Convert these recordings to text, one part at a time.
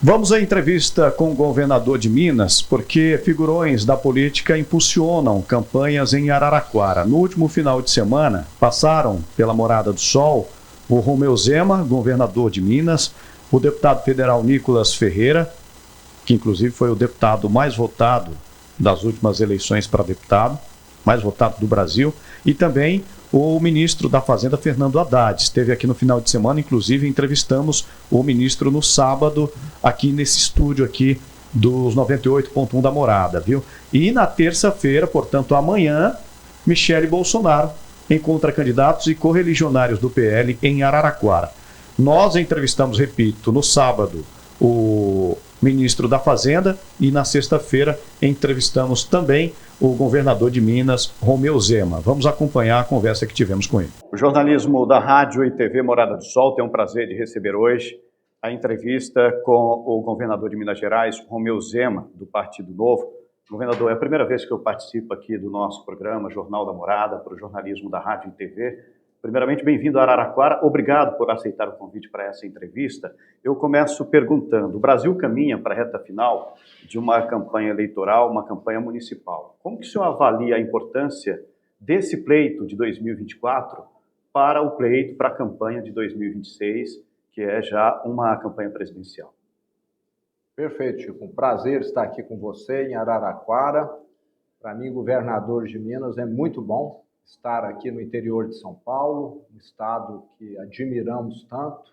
Vamos à entrevista com o governador de Minas, porque figurões da política impulsionam campanhas em Araraquara. No último final de semana, passaram pela Morada do Sol o Romeu Zema, governador de Minas, o deputado federal Nicolas Ferreira, que inclusive foi o deputado mais votado das últimas eleições para deputado, mais votado do Brasil, e também o ministro da Fazenda, Fernando Haddad. Esteve aqui no final de semana, inclusive entrevistamos o ministro no sábado, aqui nesse estúdio aqui dos 98.1 da Morada, viu? E na terça-feira, portanto amanhã, Michele Bolsonaro encontra candidatos e correligionários do PL em Araraquara. Nós entrevistamos, repito, no sábado o ministro da Fazenda e na sexta-feira entrevistamos também o governador de Minas, Romeu Zema. Vamos acompanhar a conversa que tivemos com ele. O jornalismo da Rádio e TV Morada do Sol tem o prazer de receber hoje a entrevista com o governador de Minas Gerais, Romeu Zema, do Partido Novo. Governador, é a primeira vez que eu participo aqui do nosso programa, Jornal da Morada, para o jornalismo da Rádio e TV. Primeiramente, bem-vindo a Araraquara. Obrigado por aceitar o convite para essa entrevista. Eu começo perguntando, o Brasil caminha para a reta final de uma campanha eleitoral, uma campanha municipal. Como que o senhor avalia a importância desse pleito de 2024 para o pleito, para a campanha de 2026, que é já uma campanha presidencial? Perfeito, Chico. Um prazer estar aqui com você em Araraquara. Para mim, governador de Minas, é muito bom estar aqui no interior de São Paulo, um estado que admiramos tanto.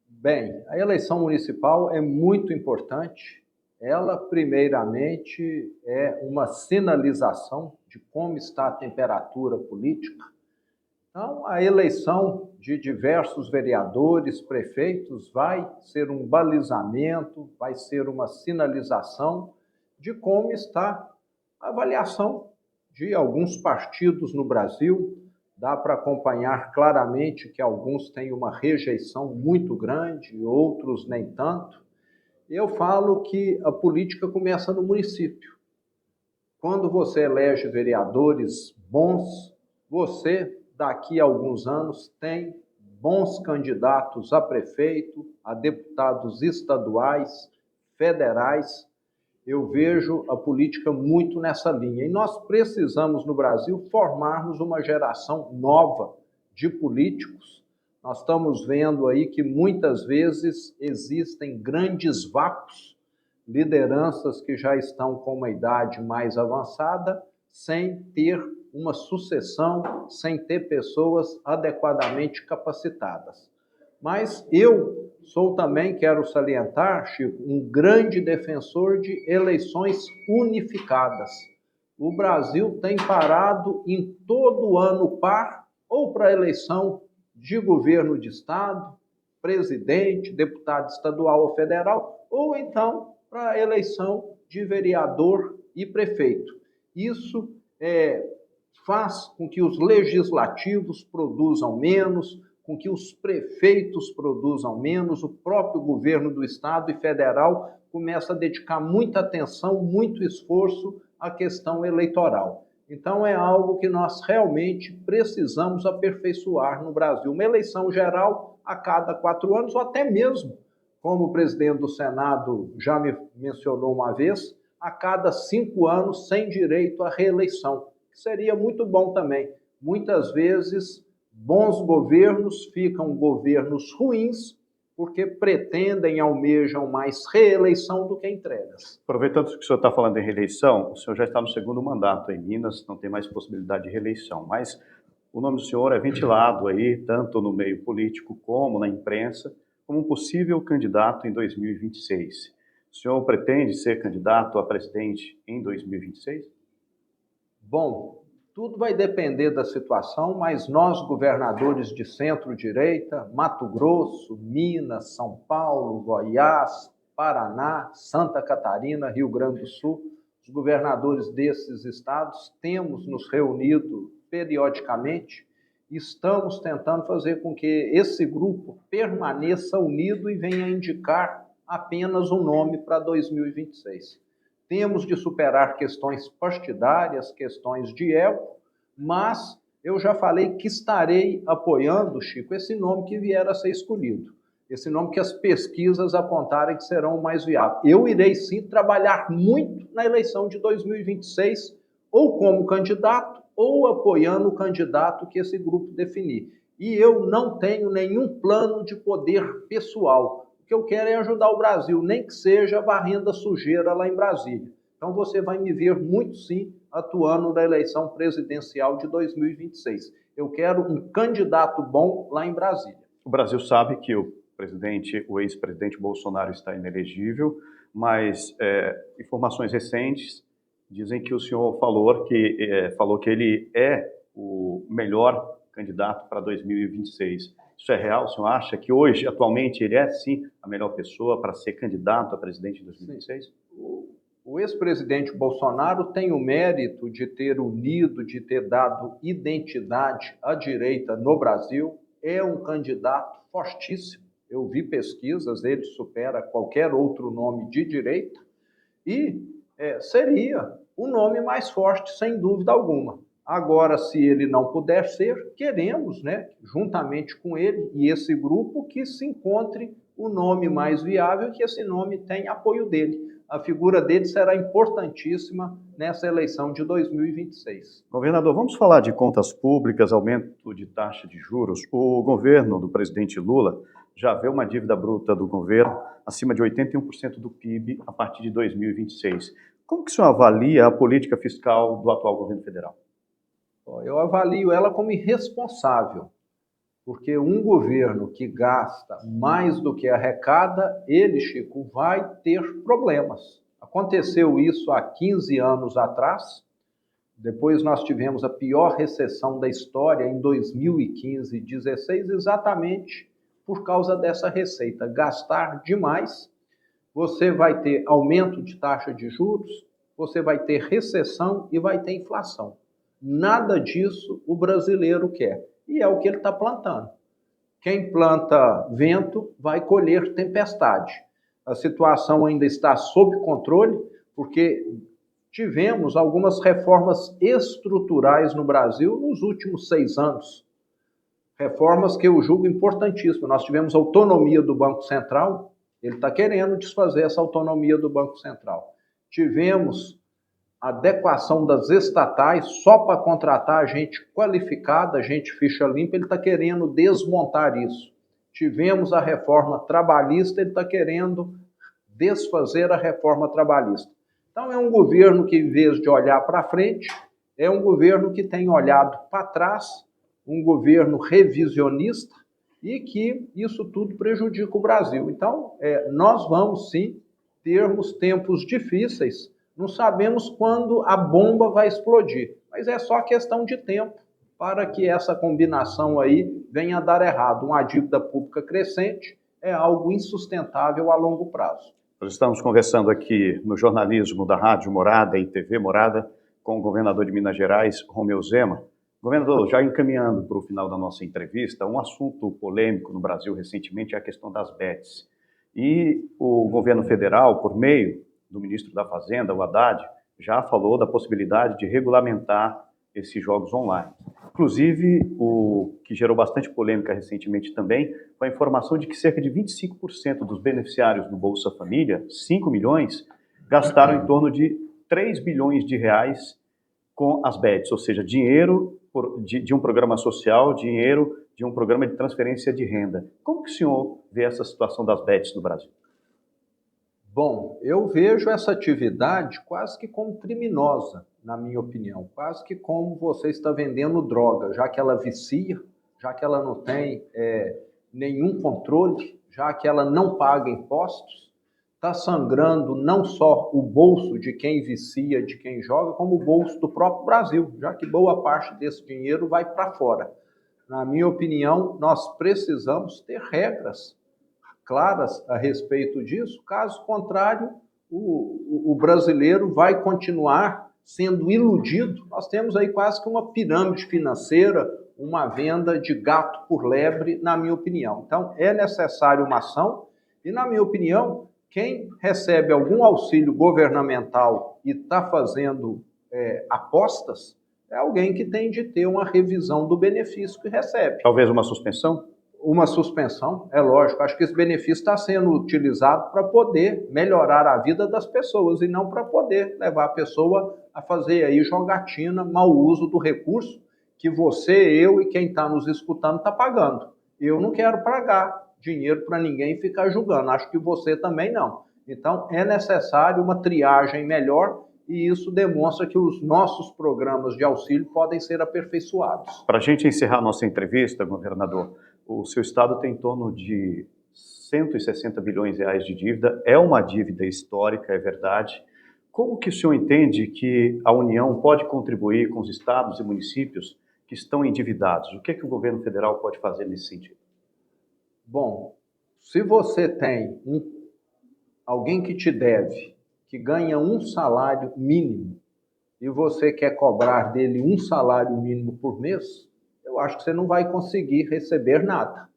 Bem, a eleição municipal é muito importante. Ela, primeiramente, é uma sinalização de como está a temperatura política. Então, a eleição de diversos vereadores, prefeitos, vai ser um balizamento, vai ser uma sinalização de como está a avaliação de alguns partidos no Brasil. Dá para acompanhar claramente que alguns têm uma rejeição muito grande, outros nem tanto. Eu falo que a política começa no município. Quando você elege vereadores bons, você, daqui a alguns anos, tem bons candidatos a prefeito, a deputados estaduais, federais. Eu vejo a política muito nessa linha. E nós precisamos, no Brasil, formarmos uma geração nova de políticos. Nós estamos vendo aí que muitas vezes existem grandes vácuos, lideranças que já estão com uma idade mais avançada, sem ter uma sucessão, sem ter pessoas adequadamente capacitadas. Mas eu sou também, quero salientar, Chico, um grande defensor de eleições unificadas. O Brasil tem parado em todo ano par, ou para a eleição de governo de estado, presidente, deputado estadual ou federal, ou então para a eleição de vereador e prefeito. Isso faz com que os legislativos produzam menos, com que os prefeitos produzam menos, o próprio governo do estado e federal começa a dedicar muita atenção, muito esforço à questão eleitoral. Então é algo que nós realmente precisamos aperfeiçoar no Brasil. Uma eleição geral a cada 4 anos, ou até mesmo, como o presidente do Senado já me mencionou uma vez, a cada 5 anos sem direito à reeleição, que seria muito bom também. Muitas vezes, bons governos ficam governos ruins porque pretendem, almejam mais reeleição do que entregas. Aproveitando que o senhor está falando em reeleição, o senhor já está no segundo mandato em Minas, não tem mais possibilidade de reeleição, mas o nome do senhor é ventilado aí, tanto no meio político como na imprensa, como um possível candidato em 2026. O senhor pretende ser candidato a presidente em 2026? Bom, tudo vai depender da situação, mas nós, governadores de centro-direita, Mato Grosso, Minas, São Paulo, Goiás, Paraná, Santa Catarina, Rio Grande do Sul, os governadores desses estados, temos nos reunido periodicamente e estamos tentando fazer com que esse grupo permaneça unido e venha indicar apenas um nome para 2026. Temos de superar questões partidárias, questões de ego, mas eu já falei que estarei apoiando, Chico, esse nome que vier a ser escolhido. esse nome que as pesquisas apontarem que serão o mais viável. Eu irei sim trabalhar muito na eleição de 2026, ou como candidato, ou apoiando o candidato que esse grupo definir. E eu não tenho nenhum plano de poder pessoal. O que eu quero é ajudar o Brasil, nem que seja varrendo a sujeira lá em Brasília. Então você vai me ver muito sim atuando na eleição presidencial de 2026. Eu quero um candidato bom lá em Brasília. O Brasil sabe que o ex-presidente Bolsonaro está inelegível, mas informações recentes dizem que o senhor falou que ele é o melhor candidato para 2026. Isso é real? O senhor acha que hoje, atualmente, ele é, sim, a melhor pessoa para ser candidato a presidente em 2026? Sim. O ex-presidente Bolsonaro tem o mérito de ter unido, de ter dado identidade à direita no Brasil. É um candidato fortíssimo. Eu vi pesquisas, ele supera qualquer outro nome de direita e seria o nome mais forte, sem dúvida alguma. Agora, se ele não puder ser, queremos, juntamente com ele e esse grupo, que se encontre o nome mais viável e que esse nome tenha apoio dele. A figura dele será importantíssima nessa eleição de 2026. Governador, vamos falar de contas públicas, aumento de taxa de juros. O governo do presidente Lula já vê uma dívida bruta do governo acima de 81% do PIB a partir de 2026. Como que o senhor avalia a política fiscal do atual governo federal? Eu avalio ela como irresponsável, porque um governo que gasta mais do que arrecada, ele, Chico, vai ter problemas. Aconteceu isso há 15 anos atrás, depois nós tivemos a pior recessão da história em 2015 e 2016, exatamente por causa dessa receita. Gastar demais, você vai ter aumento de taxa de juros, você vai ter recessão e vai ter inflação. Nada disso o brasileiro quer. E é o que ele está plantando. Quem planta vento vai colher tempestade. A situação ainda está sob controle, porque tivemos algumas reformas estruturais no Brasil nos últimos 6 anos. Reformas que eu julgo importantíssimas. Nós tivemos a autonomia do Banco Central, ele está querendo desfazer essa autonomia do Banco Central. Tivemos a adequação das estatais só para contratar gente qualificada, gente ficha limpa, ele está querendo desmontar isso. Tivemos a reforma trabalhista, ele está querendo desfazer a reforma trabalhista. Então é um governo que, em vez de olhar para frente, é um governo que tem olhado para trás, um governo revisionista, e que isso tudo prejudica o Brasil. Então, nós vamos sim termos tempos difíceis. Não sabemos quando a bomba vai explodir, mas é só questão de tempo para que essa combinação aí venha a dar errado. Uma dívida pública crescente é algo insustentável a longo prazo. Nós estamos conversando aqui no jornalismo da Rádio Morada e TV Morada com o governador de Minas Gerais, Romeu Zema. Governador, já encaminhando para o final da nossa entrevista, um assunto polêmico no Brasil recentemente é a questão das bets. E o governo federal, por meio do ministro da Fazenda, o Haddad, já falou da possibilidade de regulamentar esses jogos online. Inclusive, o que gerou bastante polêmica recentemente também foi a informação de que cerca de 25% dos beneficiários do Bolsa Família, 5 milhões, gastaram em torno de 3 bilhões de reais com as bets, ou seja, dinheiro de um programa social, dinheiro de um programa de transferência de renda. Como que o senhor vê essa situação das bets no Brasil? Bom, eu vejo essa atividade quase que como criminosa, na minha opinião. Quase que como você está vendendo droga, já que ela vicia, já que ela não tem nenhum controle, já que ela não paga impostos, está sangrando não só o bolso de quem vicia, de quem joga, como o bolso do próprio Brasil, já que boa parte desse dinheiro vai para fora. Na minha opinião, nós precisamos ter regras claras a respeito disso, caso contrário, o brasileiro vai continuar sendo iludido. Nós temos aí quase que uma pirâmide financeira, uma venda de gato por lebre, na minha opinião. Então, é necessário uma ação e, na minha opinião, quem recebe algum auxílio governamental e está fazendo apostas, é alguém que tem de ter uma revisão do benefício que recebe. Talvez uma suspensão? uma suspensão, é lógico. Acho que esse benefício está sendo utilizado para poder melhorar a vida das pessoas e não para poder levar a pessoa a fazer aí jogatina, mau uso do recurso que você, eu e quem está nos escutando está pagando. Eu não quero pagar dinheiro para ninguém e ficar julgando. Acho que você também não. Então, é necessário uma triagem melhor e isso demonstra que os nossos programas de auxílio podem ser aperfeiçoados. Para a gente encerrar nossa entrevista, governador, o seu estado tem em torno de 160 bilhões de reais de dívida, é uma dívida histórica, é verdade. Como que o senhor entende que a União pode contribuir com os estados e municípios que estão endividados? O que é que o governo federal pode fazer nesse sentido? Bom, se você tem alguém que te deve, que ganha um salário mínimo, e você quer cobrar dele um salário mínimo por mês, eu acho que você não vai conseguir receber nada,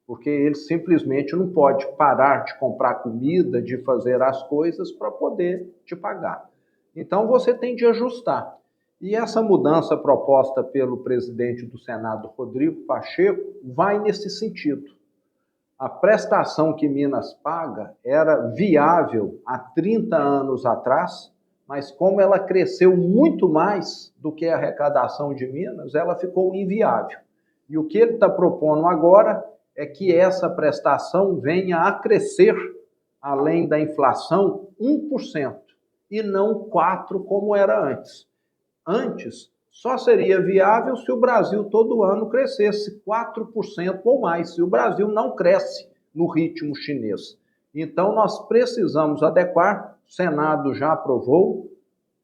porque ele simplesmente não pode parar de comprar comida, de fazer as coisas para poder te pagar. Então você tem de ajustar. E essa mudança proposta pelo presidente do Senado, Rodrigo Pacheco, vai nesse sentido. A prestação que Minas paga era viável há 30 anos atrás, mas como ela cresceu muito mais do que a arrecadação de Minas, ela ficou inviável. E o que ele está propondo agora é que essa prestação venha a crescer, além da inflação, 1%, e não 4% como era antes. Antes, só seria viável se o Brasil todo ano crescesse 4% ou mais, e o Brasil não cresce no ritmo chinês. Então, nós precisamos adequar, o Senado já aprovou,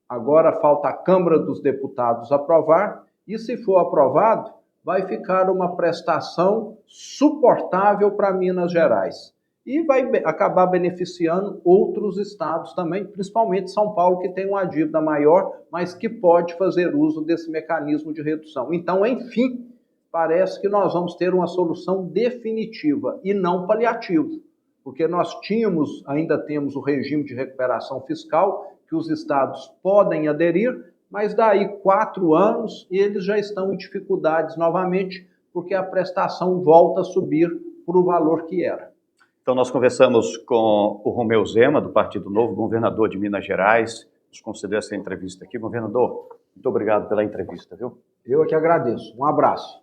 agora falta a Câmara dos Deputados aprovar, e se for aprovado, vai ficar uma prestação suportável para Minas Gerais. E vai acabar beneficiando outros estados também, principalmente São Paulo, que tem uma dívida maior, mas que pode fazer uso desse mecanismo de redução. Então, enfim, parece que nós vamos ter uma solução definitiva e não paliativa, porque nós ainda temos o regime de recuperação fiscal, que os estados podem aderir, mas daí 4 anos eles já estão em dificuldades novamente, porque a prestação volta a subir para o valor que era. Então, nós conversamos com o Romeu Zema, do Partido Novo, governador de Minas Gerais, nos concedeu essa entrevista aqui. Governador, muito obrigado pela entrevista, viu? Eu é que agradeço. Um abraço.